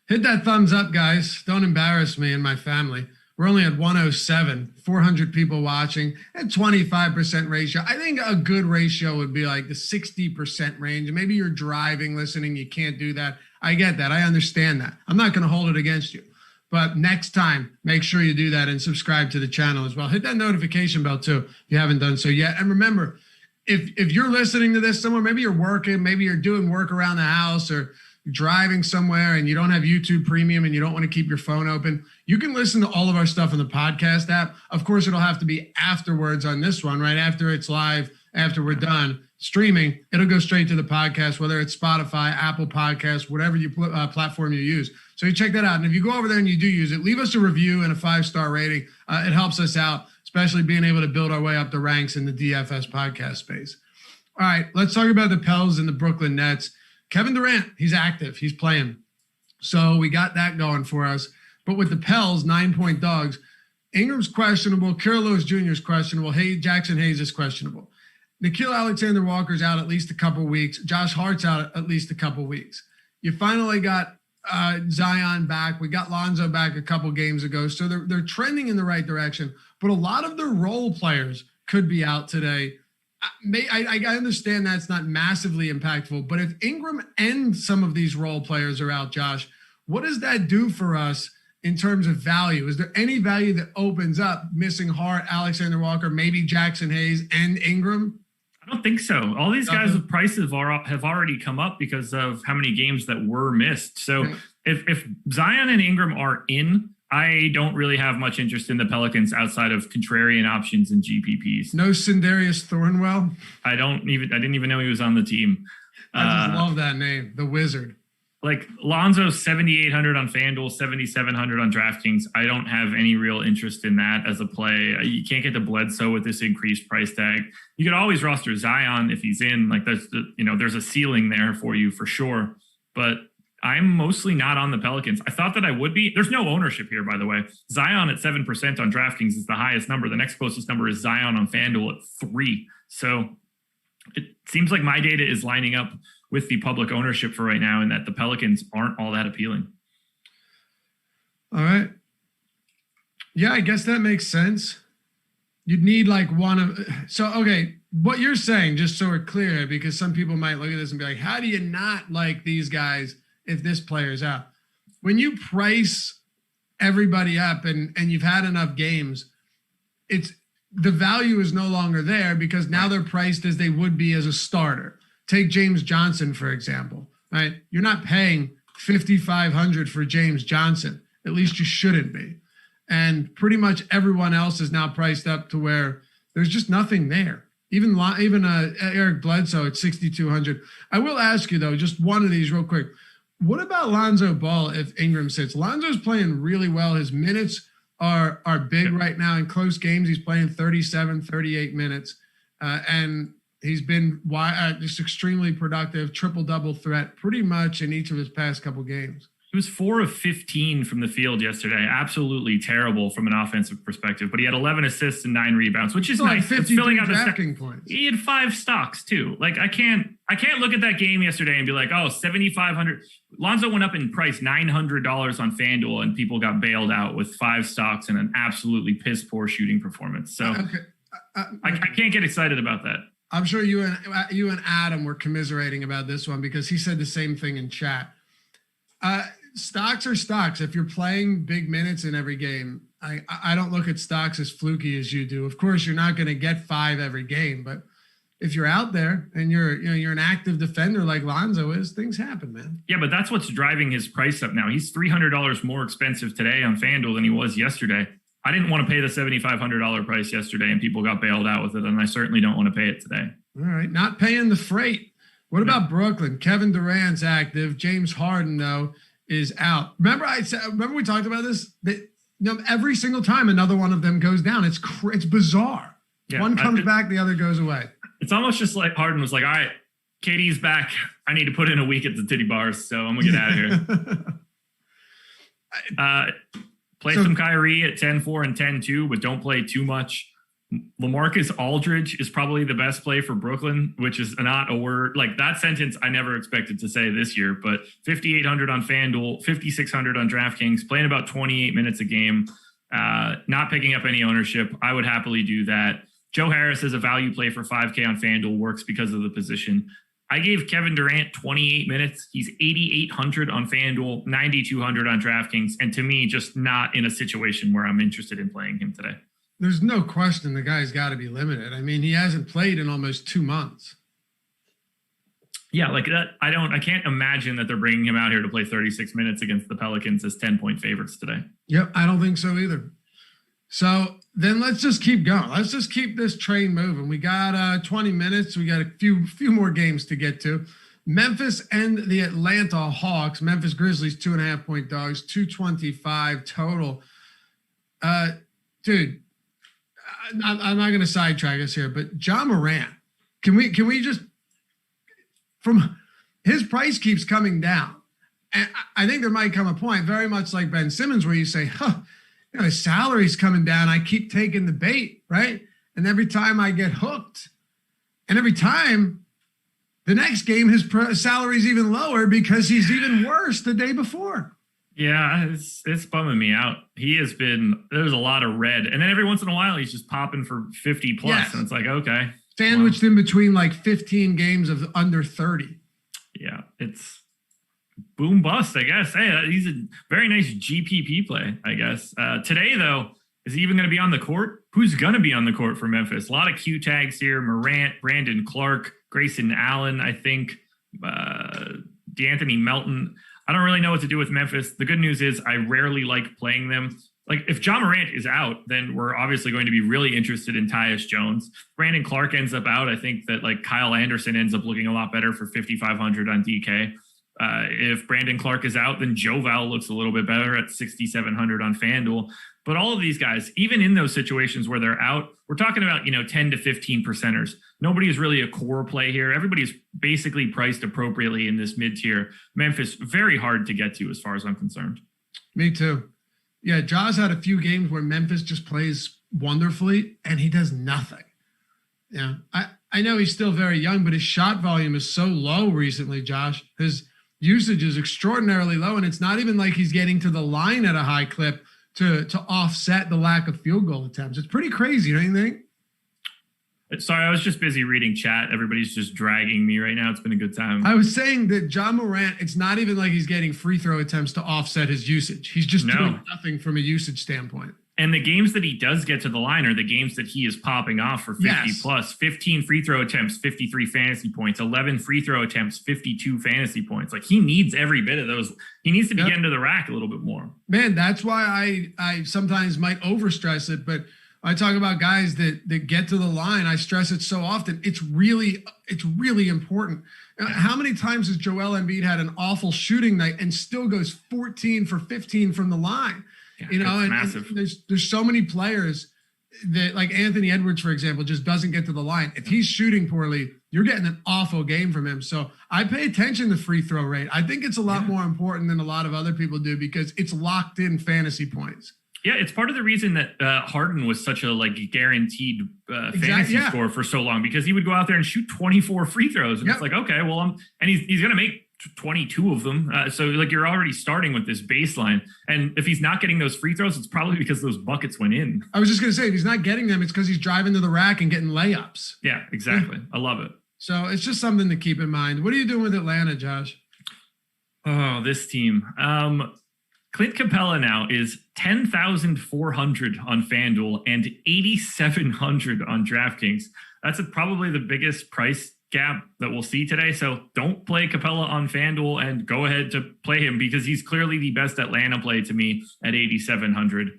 Hit that thumbs up, guys. Don't embarrass me and my family. We're only at 107, 400 people watching at 25% ratio. I think a good ratio would be like the 60% range. Maybe you're driving, listening. You can't do that. I get that. I understand that. I'm not going to hold it against you. But next time, make sure you do that and subscribe to the channel as well. Hit that notification bell too if you haven't done so yet. And remember, if you're listening to this somewhere, maybe you're working, maybe you're doing work around the house or driving somewhere and you don't have YouTube Premium and you don't want to keep your phone open, you can listen to all of our stuff on the podcast app. Of course, it'll have to be afterwards on this one, right after it's live, after we're done streaming. It'll go straight to the podcast, whether it's Spotify, Apple Podcasts, whatever platform you use. So you check that out. And if you go over there and you do use it, leave us a review and a 5-star rating. It helps us out, especially being able to build our way up the ranks in the DFS podcast space. All right, let's talk about the Pels and the Brooklyn Nets. Kevin Durant, he's active. He's playing. So we got that going for us. But with the Pels, 9-point dogs, Ingram's questionable. Kira Lewis Jr. is questionable. Jackson Hayes is questionable. Nickeil Alexander-Walker's out at least a couple weeks. Josh Hart's out at least a couple weeks. You finally got Zion back. We got Lonzo back a couple games ago. So they're trending in the right direction. But a lot of their role players could be out today. I understand that's not massively impactful. But if Ingram and some of these role players are out, Josh, what does that do for us in terms of value? Is there any value that opens up missing Hart, Alexander Walker, maybe Jackson Hayes, and Ingram? I don't think so. All these guys with prices have already come up because of how many games that were missed. So if Zion and Ingram are in, I don't really have much interest in the Pelicans outside of contrarian options and GPPs. No Sindarius Thornwell? I didn't even know he was on the team. I just love that name, the Wizard. Like Lonzo, 7,800 on FanDuel, 7,700 on DraftKings. I don't have any real interest in that as a play. You can't get the Bledsoe with this increased price tag. You could always roster Zion if he's in. Like there's a ceiling there for you for sure. But I'm mostly not on the Pelicans. I thought that I would be. There's no ownership here, by the way. Zion at 7% on DraftKings is the highest number. The next closest number is Zion on FanDuel at 3%. So It seems like my data is lining up with the public ownership for right now, and that the Pelicans aren't all that appealing. All right. Yeah, I guess that makes sense. You'd need like okay, what you're saying, just so we're clear, because some people might look at this and be like, how do you not like these guys if this player's out? When you price everybody up and you've had enough games, it's the value is no longer there because now they're priced as they would be as a starter. Take James Johnson, for example, right? You're not paying $5,500 for James Johnson. At least you shouldn't be. And pretty much everyone else is now priced up to where there's just nothing there. Even Eric Bledsoe at $6,200. I will ask you, though, just one of these real quick. What about Lonzo Ball if Ingram sits? Lonzo's playing really well. His minutes are big right now. In close games, he's playing 37, 38 minutes. And he's been just extremely productive, triple-double threat pretty much in each of his past couple games. He was 4 of 15 from the field yesterday. Absolutely terrible from an offensive perspective, but he had 11 assists and 9 rebounds, which is nice. Like 50 filling out the DraftKings points. He had 5 stocks too. Like I can't look at that game yesterday and be like, oh, 7,500. Lonzo went up in price $900 on FanDuel, and people got bailed out with 5 stocks and an absolutely piss poor shooting performance. So I can't get excited about that. I'm sure you and Adam were commiserating about this one because he said the same thing in chat. Stocks are stocks. If you're playing big minutes in every game, I don't look at stocks as fluky as you do. Of course, you're not going to get 5 every game, but if you're out there and you're an active defender like Lonzo is, things happen, man. Yeah, but that's what's driving his price up now. He's $300 more expensive today on FanDuel than he was yesterday. I didn't want to pay the $7,500 price yesterday, and people got bailed out with it, and I certainly don't want to pay it today. All right, not paying the freight. What about Brooklyn? Kevin Durant's active. James Harden, though, is out. Remember we talked about this? Every single time another one of them goes down, it's bizarre. Yeah, one comes back, the other goes away. It's almost just like Harden was like, all right, KD's back. I need to put in a week at the titty bars, so I'm going to get out of here. Play some Kyrie at 10-4 and 10-2, but don't play too much. LaMarcus Aldridge is probably the best play for Brooklyn, which is not a word. Like that sentence I never expected to say this year, but 5,800 on FanDuel, 5,600 on DraftKings, playing about 28 minutes a game, not picking up any ownership. I would happily do that. Joe Harris is a value play for 5K on FanDuel, works because of the position. I gave Kevin Durant 28 minutes. He's 8,800 on FanDuel, 9,200 on DraftKings, and to me, just not in a situation where I'm interested in playing him today. There's no question the guy's got to be limited. I mean, he hasn't played in almost 2 months. Yeah, like that. I can't imagine that they're bringing him out here to play 36 minutes against the Pelicans as 10-point favorites today. Yep, I don't think so either. So then let's just keep going. Let's just keep this train moving. We got 20 minutes. We got a few more games to get to. Memphis and the Atlanta Hawks. Memphis Grizzlies 2.5-point dogs, 225 total. Dude. I'm not going to sidetrack us here, but Ja Morant, can we just, from his price keeps coming down. And I think there might come a point, very much like Ben Simmons, where you say, his salary's coming down. I keep taking the bait, right? And every time I get hooked, and every time the next game, his salary's even lower because he's even worse the day before. Yeah, it's bumming me out. There's a lot of red. And then every once in a while, he's just popping for 50 plus. Yes. And it's like, okay. Sandwiched in between like 15 games of under 30. Yeah, it's boom bust, I guess. Hey, he's a very nice GPP play, I guess. Today, though, is he even going to be on the court? Who's going to be on the court for Memphis? A lot of Q tags here. Morant, Brandon Clark, Grayson Allen, I think, DeAnthony Melton. I don't really know what to do with Memphis. The good news is I rarely like playing them. Like if Ja Morant is out, then we're obviously going to be really interested in Tyus Jones. Brandon Clark ends up out. I think that like Kyle Anderson ends up looking a lot better for 5,500 on DK. If Brandon Clark is out, then Joe Val looks a little bit better at 6,700 on FanDuel. But all of these guys, even in those situations where they're out, we're talking about, 10 to 15 percenters. Nobody is really a core play here. Everybody's basically priced appropriately in this mid-tier. Memphis, very hard to get to as far as I'm concerned. Me too. Yeah, Jaws had a few games where Memphis just plays wonderfully and he does nothing. Yeah, I know he's still very young, but his shot volume is so low recently, Josh. His usage is extraordinarily low, and it's not even like he's getting to the line at a high clip to offset the lack of field goal attempts. It's pretty crazy, don't you think? Sorry, I was just busy reading chat. Everybody's just dragging me right now. It's been a good time. I was saying that John Morant, it's not even like he's getting free throw attempts to offset his usage. He's just doing nothing from a usage standpoint. And the games that he does get to the line are the games that he is popping off for 50 plus. 15 free throw attempts, 53 fantasy points. 11 free throw attempts, 52 fantasy points. Like, he needs every bit of those. He needs to be getting to the rack a little bit more. Man, that's why I sometimes might overstress it, but I talk about guys that get to the line. I stress it so often. It's really important. How many times has Joel Embiid had an awful shooting night and still goes 14 for 15 from the line? Yeah, and there's so many players that, like Anthony Edwards, for example, just doesn't get to the line. If he's shooting poorly, you're getting an awful game from him. So I pay attention to free throw rate. I think it's a lot more important than a lot of other people do because it's locked in fantasy points. Yeah, it's part of the reason that Harden was such a guaranteed fantasy score for so long, because he would go out there and shoot 24 free throws, and it's like, okay, well, and he's going to make 22 of them. So you're already starting with this baseline, and if he's not getting those free throws, it's probably because those buckets went in. I was just going to say, if he's not getting them, it's because he's driving to the rack and getting layups. Yeah, exactly. I love it. So it's just something to keep in mind. What are you doing with Atlanta, Josh? Oh, this team. Clint Capella now is 10,400 on FanDuel and 8,700 on DraftKings. That's probably the biggest price gap that we'll see today. So don't play Capella on FanDuel and go ahead to play him, because he's clearly the best Atlanta play to me at 8,700.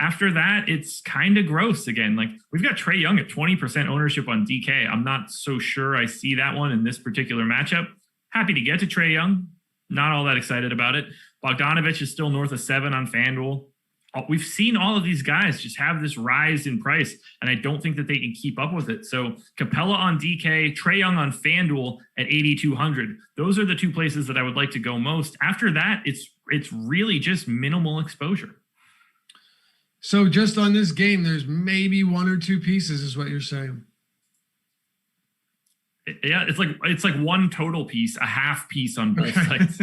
After that, it's kind of gross again. We've got Trae Young at 20% ownership on DK. I'm not so sure I see that one in this particular matchup. Happy to get to Trae Young. Not all that excited about it. Bogdanovich is still north of 7 on FanDuel. We've seen all of these guys just have this rise in price, and I don't think that they can keep up with it. So Capella on DK, Trae Young on FanDuel at 8,200. Those are the two places that I would like to go most. After that, it's really just minimal exposure. So just on this game, there's maybe one or two pieces is what you're saying. Yeah, it's like one total piece, a half piece on both sides.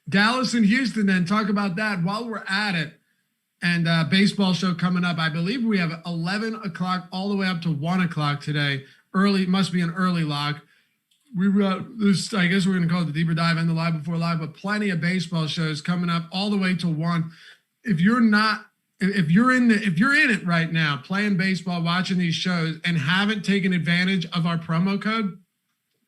Dallas and Houston, then talk about that while we're at it. And baseball show coming up. I believe we have 11 o'clock all the way up to 1 o'clock today. Early, must be an early lock. We've got this, I guess we're going to call it the deeper dive and the live before live, but plenty of baseball shows coming up all the way to 1. If you're in it right now, playing baseball, watching these shows, and haven't taken advantage of our promo code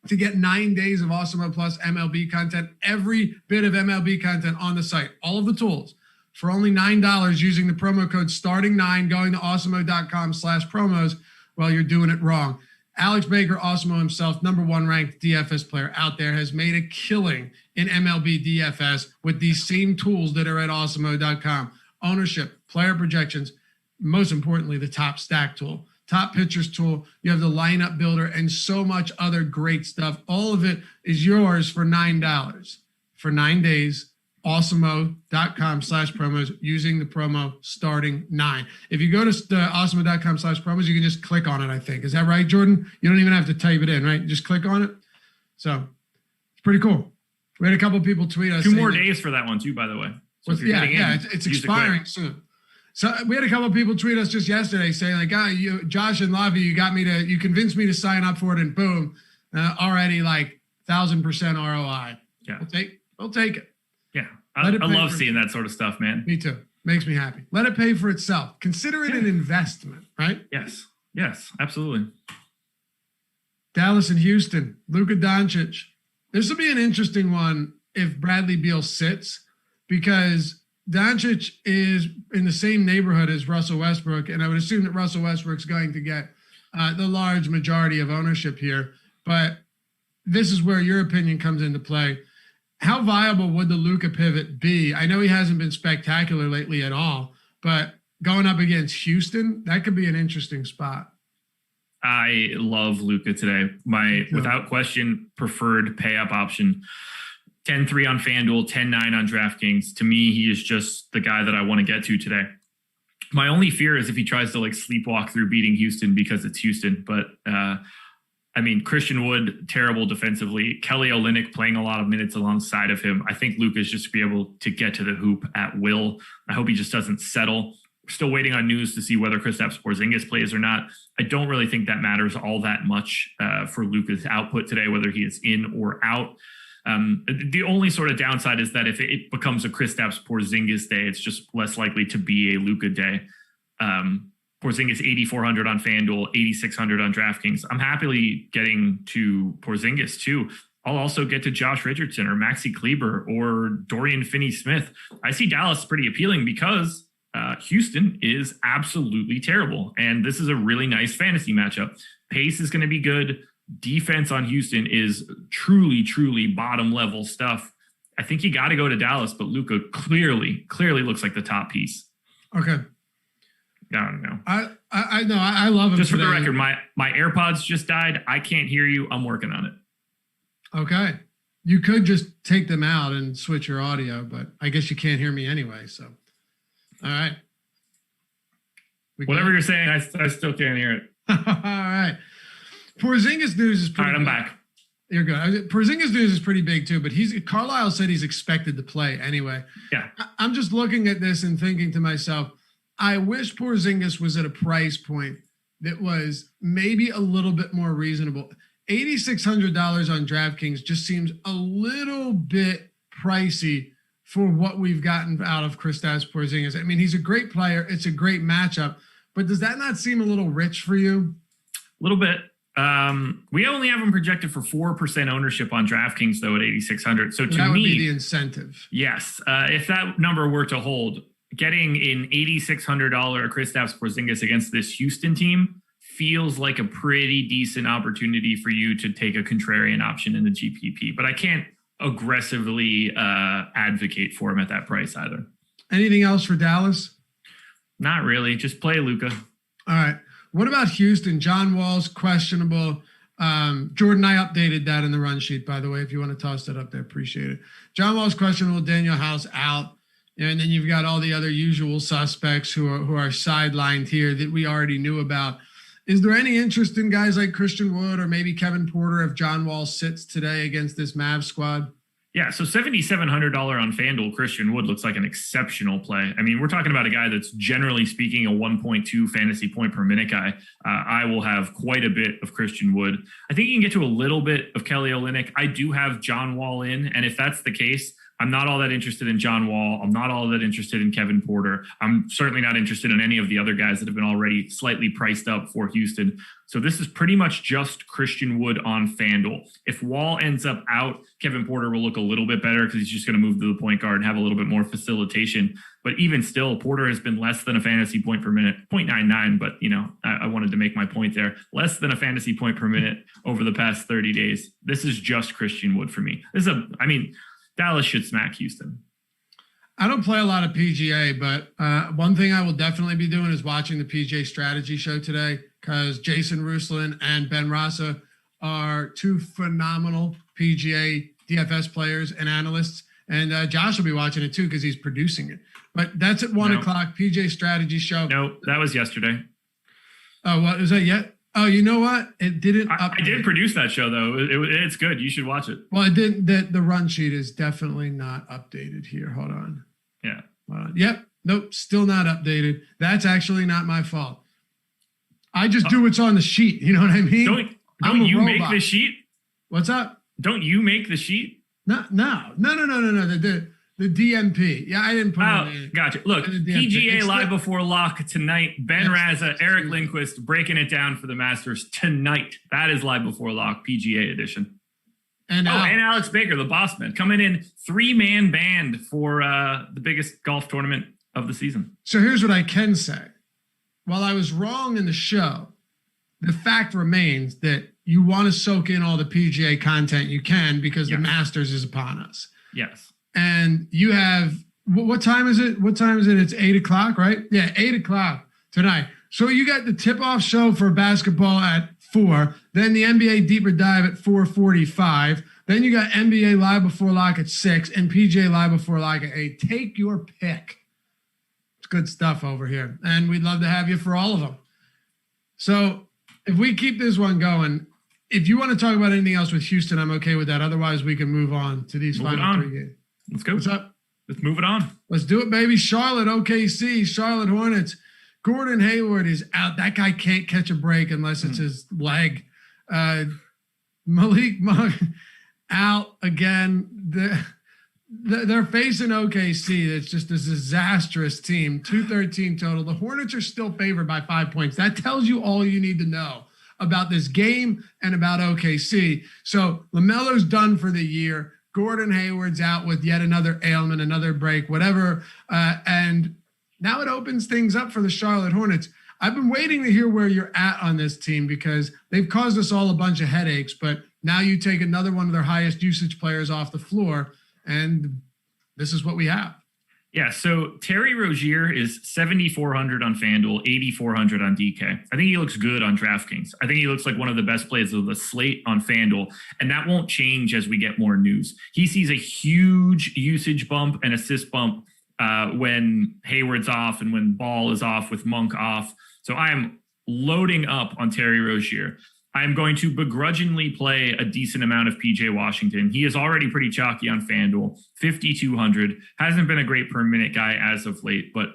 to get 9 days of Awesemo Plus MLB content, every bit of MLB content on the site, all of the tools, for only $9 using the promo code starting9, going to awesemo.com/promos. Well, you're doing it wrong. Alex Baker, Awesemo himself, number 1 ranked DFS player out there, has made a killing in MLB DFS with these same tools that are at awesemo.com. Ownership, player projections, most importantly, the top stack tool, top pitchers tool. You have the lineup builder and so much other great stuff. All of it is yours for $9 for 9 days. Awesemo.com/promos using the promo starting9. If you go to awesemo.com/promos, you can just click on it, I think. Is that right, Jordan? You don't even have to type it in, right? You just click on it. So it's pretty cool. We had a couple of people tweet us. 2 more days for that one too, by the way. So it's expiring soon. So we had a couple of people tweet us just yesterday saying Josh and Lavi, you convinced me to sign up for it, and boom, already 1,000% ROI. Yeah. We'll take it. Yeah. I love seeing that sort of stuff, man. Me too. Makes me happy. Let it pay for itself. Consider it an investment, right? Yes. Yes, absolutely. Dallas and Houston, Luka Doncic. This will be an interesting one if Bradley Beal sits, because Doncic is in the same neighborhood as Russell Westbrook, and I would assume that Russell Westbrook's going to get the large majority of ownership here. But this is where your opinion comes into play. How viable would the Luka pivot be? I know he hasn't been spectacular lately at all, but going up against Houston, that could be an interesting spot. I love Luka today. My, without question, preferred pay-up option. 10-3 on FanDuel, 10-9 on DraftKings. To me, he is just the guy that I want to get to today. My only fear is if he tries to like sleepwalk through beating Houston because it's Houston. But I mean, Christian Wood, terrible defensively. Kelly Olynyk playing a lot of minutes alongside of him. I think Luka's just be able to get to the hoop at will. I hope he just doesn't settle. We're still waiting on news to see whether Kristaps Porzingis plays or not. I don't really think that matters all that much for Luka's output today, whether he is in or out. The only sort of downside is that if it becomes a Kristaps Porzingis day, it's just less likely to be a Luka day. Porzingis 8,400 on FanDuel, 8,600 on DraftKings. I'm happily getting to Porzingis too. I'll also get to Josh Richardson or Maxi Kleber or Dorian Finney-Smith. I see Dallas pretty appealing because Houston is absolutely terrible. And this is a really nice fantasy matchup. Pace is going to be good. Defense on Houston is truly, truly bottom level stuff. I think you got to go to Dallas, but Luka clearly looks like the top piece. Okay. I don't know. I know. I love him. Just for the record, my AirPods just died. I can't hear you. I'm working on it. Okay. You could just take them out and switch your audio, but I guess you can't hear me anyway. So, all right. Whatever you're saying, I still can't hear it. All right. Porzingis news is pretty. All right, I'm back. You're good. Porzingis news is pretty big too, but Carlisle said he's expected to play anyway. Yeah. I'm just looking at this and thinking to myself, I wish Porzingis was at a price point that was maybe a little bit more reasonable. $8,600 on DraftKings just seems a little bit pricey for what we've gotten out of Kristaps Porzingis. I mean, he's a great player. It's a great matchup, but does that not seem a little rich for you? A little bit. We only have him projected for 4% ownership on DraftKings though at 8,600. So to that would me, be the incentive. Yes. If that number were to hold, getting an $8,600 Kristaps Porzingis against this Houston team feels like a pretty decent opportunity for you to take a contrarian option in the GPP. But I can't aggressively advocate for him at that price either. Anything else for Dallas? Not really. Just play Luka. All right. What about Houston? John Wall's questionable. Jordan, I updated that in the run sheet, by the way, if you want to toss that up there, appreciate it. John Wall's questionable. Daniel House out. And then you've got all the other usual suspects who are sidelined here that we already knew about. Is there any interest in guys like Christian Wood or maybe Kevin Porter if John Wall sits today against this Mavs squad? Yeah, so $7,700 on FanDuel, Christian Wood looks like an exceptional play. I mean, we're talking about a guy that's generally speaking a 1.2 fantasy point per minute guy. I will have quite a bit of Christian Wood. I think you can get to a little bit of Kelly Olynyk. I do have John Wall in, and if that's the case, I'm not all that interested in John Wall. I'm not all that interested in Kevin Porter. I'm certainly not interested in any of the other guys that have been already slightly priced up for Houston. So this is pretty much just Christian Wood on FanDuel. If Wall ends up out, Kevin Porter will look a little bit better because he's just going to move to the point guard and have a little bit more facilitation. But even still, Porter has been less than a fantasy point per minute, 0.99. But, I wanted to make my point there. Less than a fantasy point per minute over the past 30 days. This is just Christian Wood for me. Dallas should smack Houston. I don't play a lot of PGA, but one thing I will definitely be doing is watching the PGA Strategy Show today because Jason Ruslan and Ben Rasa are two phenomenal PGA DFS players and analysts. And Josh will be watching it too because he's producing it. But that's at 1 o'clock, PGA Strategy Show. No, that was yesterday. Oh, what is that yet? Oh, you know what? It didn't. I did produce that show though. It's good. You should watch it. Well, it didn't. The run sheet is definitely not updated here. Hold on. Yeah. Yep. Nope. Still not updated. That's actually not my fault. I just do what's on the sheet. You know what I mean? Don't you make the sheet? What's up? Don't you make the sheet? No. The DMP. Yeah, I didn't put it in. Gotcha. Look, PGA Live Before Lock tonight. Ben Raza, Eric Lindquist breaking it down for the Masters tonight. That is Live Before Lock, PGA edition. And Alex Baker, the boss man, coming in 3-man band for the biggest golf tournament of the season. So here's what I can say. While I was wrong in the show, the fact remains that you want to soak in all the PGA content you can because the Masters is upon us. Yes. And you have, what time is it? It's 8 o'clock, right? Yeah, 8 o'clock tonight. So you got the tip-off show for basketball at 4, then the NBA Deeper Dive at 4:45. Then you got NBA Live Before Lock at 6 and PGA Live Before Lock at 8. Take your pick. good stuff over here. And we'd love to have you for all of them. So if we keep this one going, if you want to talk about anything else with Houston, I'm okay with that. Otherwise, we can move on to these final 3 games. Let's go. What's up? Let's move it on. Let's do it, baby. Charlotte, OKC, Charlotte Hornets. Gordon Hayward is out. That guy can't catch a break unless it's his leg. Malik Monk out again. They're facing OKC. It's just a disastrous team. 213 total. The Hornets are still favored by 5 points. That tells you all you need to know about this game and about OKC. So LaMelo's done for the year. Gordon Hayward's out with yet another ailment, another break, whatever. And now it opens things up for the Charlotte Hornets. I've been waiting to hear where you're at on this team because they've caused us all a bunch of headaches, but now you take another one of their highest usage players off the floor, and this is what we have. Yeah, so Terry Rozier is 7,400 on FanDuel, 8,400 on DK. I think he looks good on DraftKings. I think he looks like one of the best plays of the slate on FanDuel, and that won't change as we get more news. He sees a huge usage bump and assist bump when Hayward's off and when Ball is off with Monk off. So I am loading up on Terry Rozier. I'm going to begrudgingly play a decent amount of PJ Washington. He is already pretty chalky on FanDuel, 5,200. Hasn't been a great per minute guy as of late, but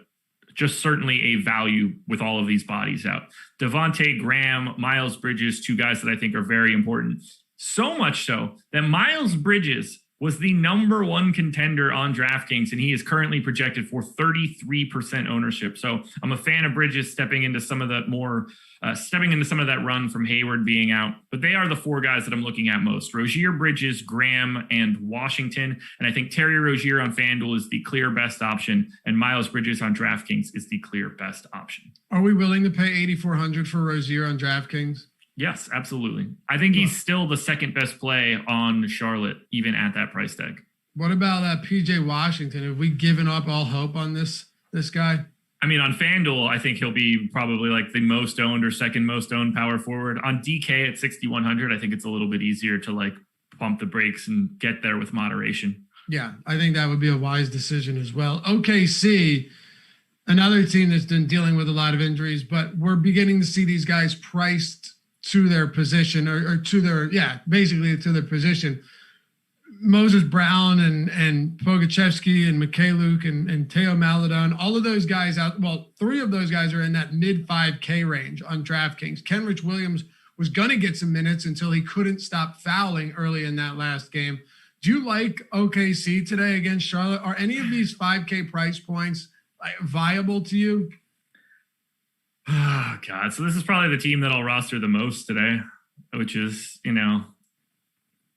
just certainly a value with all of these bodies out. Devontae Graham, Miles Bridges, two guys that I think are very important. So much so that Miles Bridges was the number one contender on DraftKings, and he is currently projected for 33% ownership. So I'm a fan of Bridges stepping into some of that run from Hayward being out. But they are the four guys that I'm looking at most: Rozier, Bridges, Graham, and Washington. And I think Terry Rozier on FanDuel is the clear best option, and Miles Bridges on DraftKings is the clear best option. Are we willing to pay $8,400 for Rozier on DraftKings? Yes, absolutely. I think he's still the second best play on Charlotte, even at that price tag. What about PJ Washington? Have we given up all hope on this guy? I mean, on FanDuel, I think he'll be probably like the most owned or second most owned power forward. On DK at 6,100, I think it's a little bit easier to like pump the brakes and get there with moderation. Yeah, I think that would be a wise decision as well. OKC, another team that's been dealing with a lot of injuries, but we're beginning to see these guys priced to their position or to their, basically to their position. Moses Brown and Pogachevsky and Mikhailuk and Teo Maladon, all of those guys out. Well, three of those guys are in that mid 5K range on DraftKings. Kenrich Williams was going to get some minutes until he couldn't stop fouling early in that last game. Do you like OKC today against Charlotte? Are any of these 5K price points viable to you? Oh, God. So this is probably the team that I'll roster the most today, which is,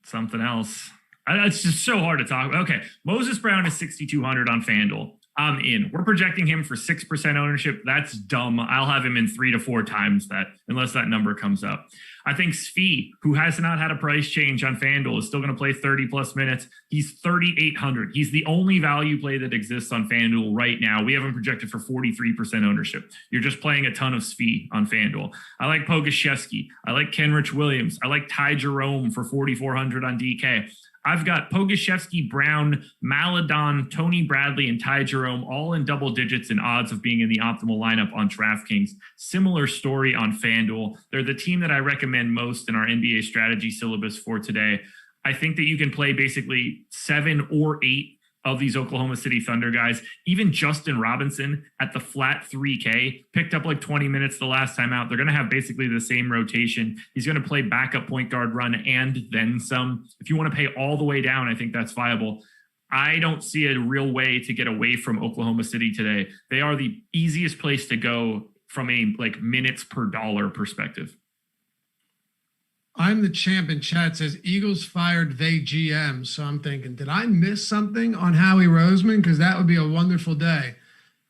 something else. It's just so hard to talk about. Okay. Moses Brown is 6,200 on FanDuel. I'm in. We're projecting him for 6% ownership. That's dumb. I'll have him in 3 to 4 times that, unless that number comes up. I think Svi, who has not had a price change on FanDuel, is still going to play 30 plus minutes. He's 3,800. He's the only value play that exists on FanDuel right now. We have him projected for 43% ownership. You're just playing a ton of Svi on FanDuel. I like Pogachevsky. I like Kenrich Williams. I like Ty Jerome for 4,400 on DK. I've got Pogachevsky, Brown, Maladon, Tony Bradley, and Ty Jerome all in double digits in odds of being in the optimal lineup on DraftKings. Similar story on FanDuel. They're the team that I recommend most in our NBA strategy syllabus for today. I think that you can play basically 7 or 8 of these Oklahoma City Thunder guys. Even Justin Robinson at the flat 3K picked up like 20 minutes the last time out. They're going to have basically the same rotation. He's going to play backup point guard run and then some. If you want to pay all the way down, I think that's viable. I don't see a real way to get away from Oklahoma City today. They are the easiest place to go from a like minutes per dollar perspective. I'm the champ in chat says Eagles fired they GM. So I'm thinking, did I miss something on Howie Roseman? Because that would be a wonderful day.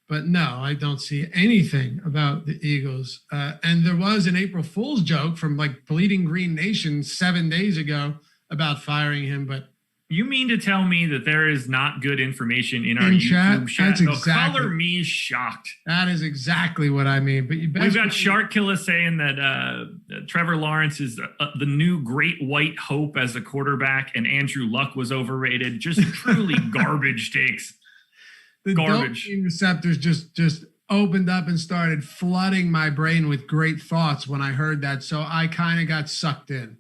But no, I don't see anything about the Eagles. And there was an April Fool's joke from like Bleeding Green Nation 7 days ago about firing him. But you mean to tell me that there is not good information in our YouTube chat? That's exactly. Color me shocked. That is exactly what I mean. But we've got Shark Killer saying that Trevor Lawrence is the new great white hope as a quarterback, and Andrew Luck was overrated. Just truly garbage takes. The Garbage. dopamine receptors just opened up and started flooding my brain with great thoughts when I heard that. So I kind of got sucked in,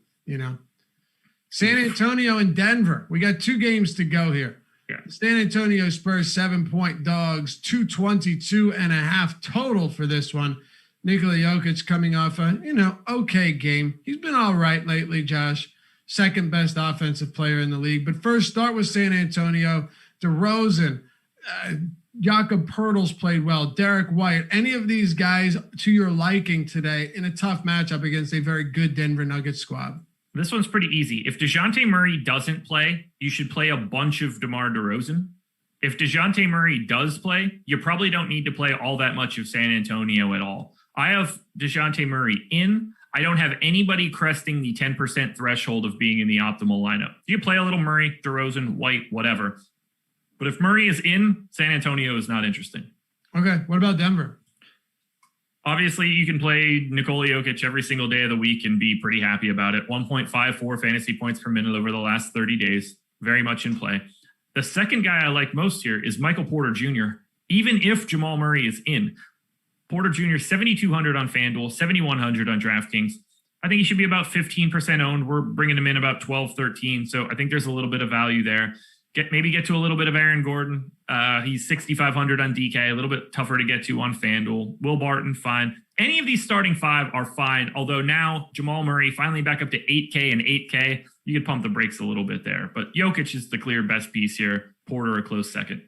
San Antonio and Denver. We got 2 games to go here. Yeah. San Antonio Spurs 7-point dogs, 222.5 total for this one. Nikola Jokic coming off a, okay game. He's been all right lately, Josh. Second best offensive player in the league. But first, start with San Antonio. DeRozan, Jakob Poeltl's played well. Derek White, any of these guys to your liking today in a tough matchup against a very good Denver Nuggets squad? This one's pretty easy. If DeJounte Murray doesn't play, you should play a bunch of DeMar DeRozan. If DeJounte Murray does play, you probably don't need to play all that much of San Antonio at all. I have DeJounte Murray in. I don't have anybody cresting the 10% threshold of being in the optimal lineup. You play a little Murray, DeRozan, White, whatever. But if Murray is in, San Antonio is not interesting. Okay, what about Denver? Obviously, you can play Nikola Jokic every single day of the week and be pretty happy about it. 1.54 fantasy points per minute over the last 30 days. Very much in play. The second guy I like most here is Michael Porter Jr., even if Jamal Murray is in. Porter Jr., 7,200 on FanDuel, 7,100 on DraftKings. I think he should be about 15% owned. We're bringing him in about 12, 13. So I think there's a little bit of value there. Maybe get to a little bit of Aaron Gordon. He's 6,500 on DK, a little bit tougher to get to on FanDuel. Will Barton, fine. Any of these starting 5 are fine, although now Jamal Murray finally back up to 8K and 8K. You could pump the brakes a little bit there. But Jokic is the clear best piece here. Porter a close second.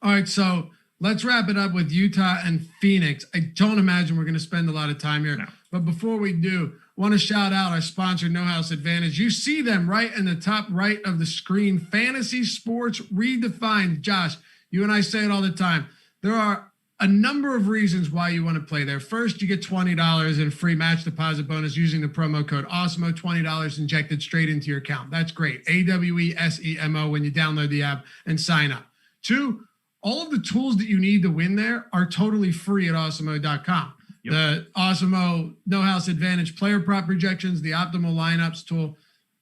All right, so let's wrap it up with Utah and Phoenix. I don't imagine we're going to spend a lot of time here. No. But before we do, want to shout out our sponsor, No House Advantage. You see them right in the top right of the screen. Fantasy sports redefined. Josh, you and I say it all the time. There are a number of reasons why you want to play there. First, you get $20 in free match deposit bonus using the promo code Awesemo, $20 injected straight into your account. That's great. AWESEMO when you download the app and sign up. 2, all of the tools that you need to win there are totally free at awesemo.com. Yep. The Awesemo No House Advantage player prop projections, the optimal lineups tool.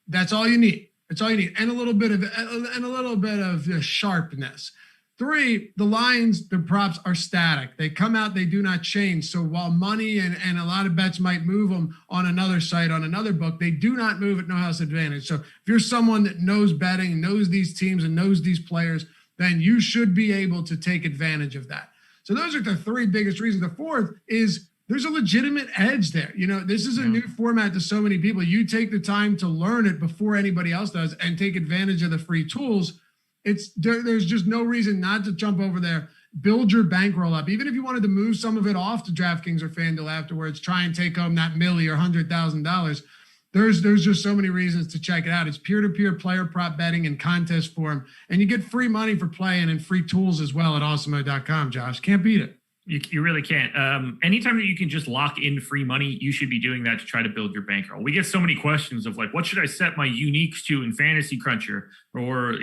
That's all you need. It's all you need. And a little bit of sharpness. 3, the lines, the props are static. They come out, they do not change. So while money and a lot of bets might move them on another site, on another book, they do not move at No House Advantage. So if you're someone that knows betting, knows these teams and knows these players, then you should be able to take advantage of that. So those are the 3 biggest reasons. The 4th is there's a legitimate edge there. This is a new format to so many people. You take the time to learn it before anybody else does and take advantage of the free tools. There's just no reason not to jump over there, build your bankroll up. Even if you wanted to move some of it off to DraftKings or FanDuel afterwards, try and take home that $1 million or $100,000. There's just so many reasons to check it out. It's peer-to-peer player prop betting in contest form, and you get free money for playing and free tools as well at awesemo.com, Josh. Can't beat it. You really can't. Anytime that you can just lock in free money, you should be doing that to try to build your bankroll. We get so many questions of what should I set my uniques to in Fantasy Cruncher? Or,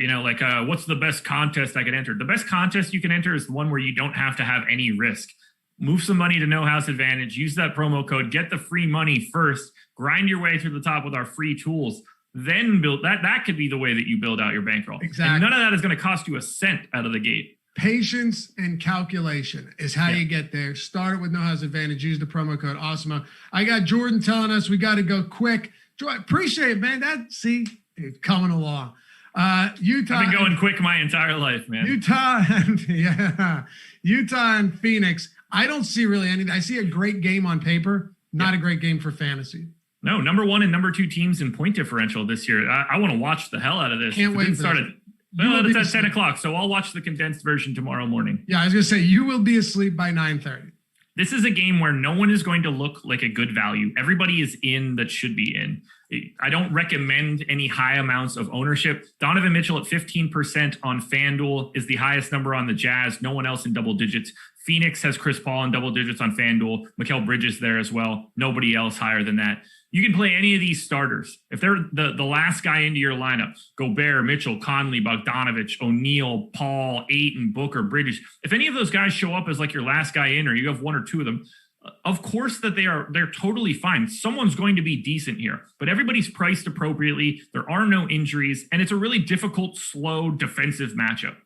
what's the best contest I can enter? The best contest you can enter is the one where you don't have to have any risk. Move some money to No House Advantage. Use that promo code. Get the free money first. Grind your way through the top with our free tools. Then build that. That could be the way that you build out your bankroll. Exactly. And none of that is going to cost you a cent out of the gate. Patience and calculation is how you get there. Start it with No House Advantage. Use the promo code Awesemo. I got Jordan telling us we got to go quick. Appreciate it, man. It's coming along. Utah. I've been going quick my entire life, man. Utah and Phoenix. I don't see really anything. I see a great game on paper, not a great game for fantasy. No, number 1 and number 2 teams in point differential this year. I want to watch the hell out of this. Can't wait for it. Well, it's at 10 o'clock, so I'll watch the condensed version tomorrow morning. Yeah, I was going to say, you will be asleep by 9:30. This is a game where no one is going to look like a good value. Everybody is in that should be in. I don't recommend any high amounts of ownership. Donovan Mitchell at 15% on FanDuel is the highest number on the Jazz. No one else in double digits. Phoenix has Chris Paul in double digits on FanDuel. Mikal Bridges there as well. Nobody else higher than that. You can play any of these starters. If they're the last guy into your lineup, Gobert, Mitchell, Conley, Bogdanovich, O'Neal, Paul, Ayton, Booker, Bridges. If any of those guys show up as your last guy in, or you have 1 or 2 of them, of course that they're totally fine. Someone's going to be decent here, but everybody's priced appropriately. There are no injuries, and it's a really difficult, slow defensive matchup.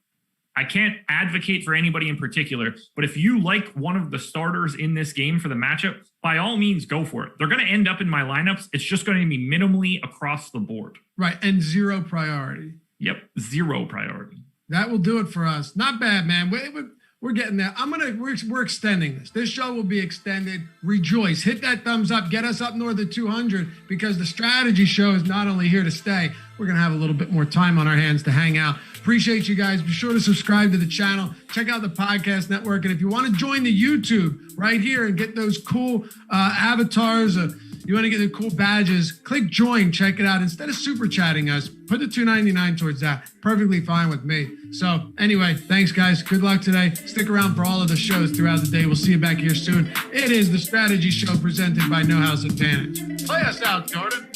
I can't advocate for anybody in particular, but if you like one of the starters in this game for the matchup, by all means, go for it. They're going to end up in my lineups. It's just going to be minimally across the board. Right, and 0 priority. Yep, 0 priority. That will do it for us. Not bad, man. We're getting there. We're extending this. This show will be extended. Rejoice. Hit that thumbs up. Get us up north of 200 because the strategy show is not only here to stay. We're going to have a little bit more time on our hands to hang out. Appreciate you guys. Be sure to subscribe to the channel. Check out the podcast network. And if you want to join the YouTube right here and get those cool avatars, you want to get the cool badges, click join, check it out. Instead of super chatting us, put the $2.99 towards that. Perfectly fine with me. So anyway, thanks guys. Good luck today. Stick around for all of the shows throughout the day. We'll see you back here soon. It is the Strategy Show presented by No House Advantage. Play us out, Jordan.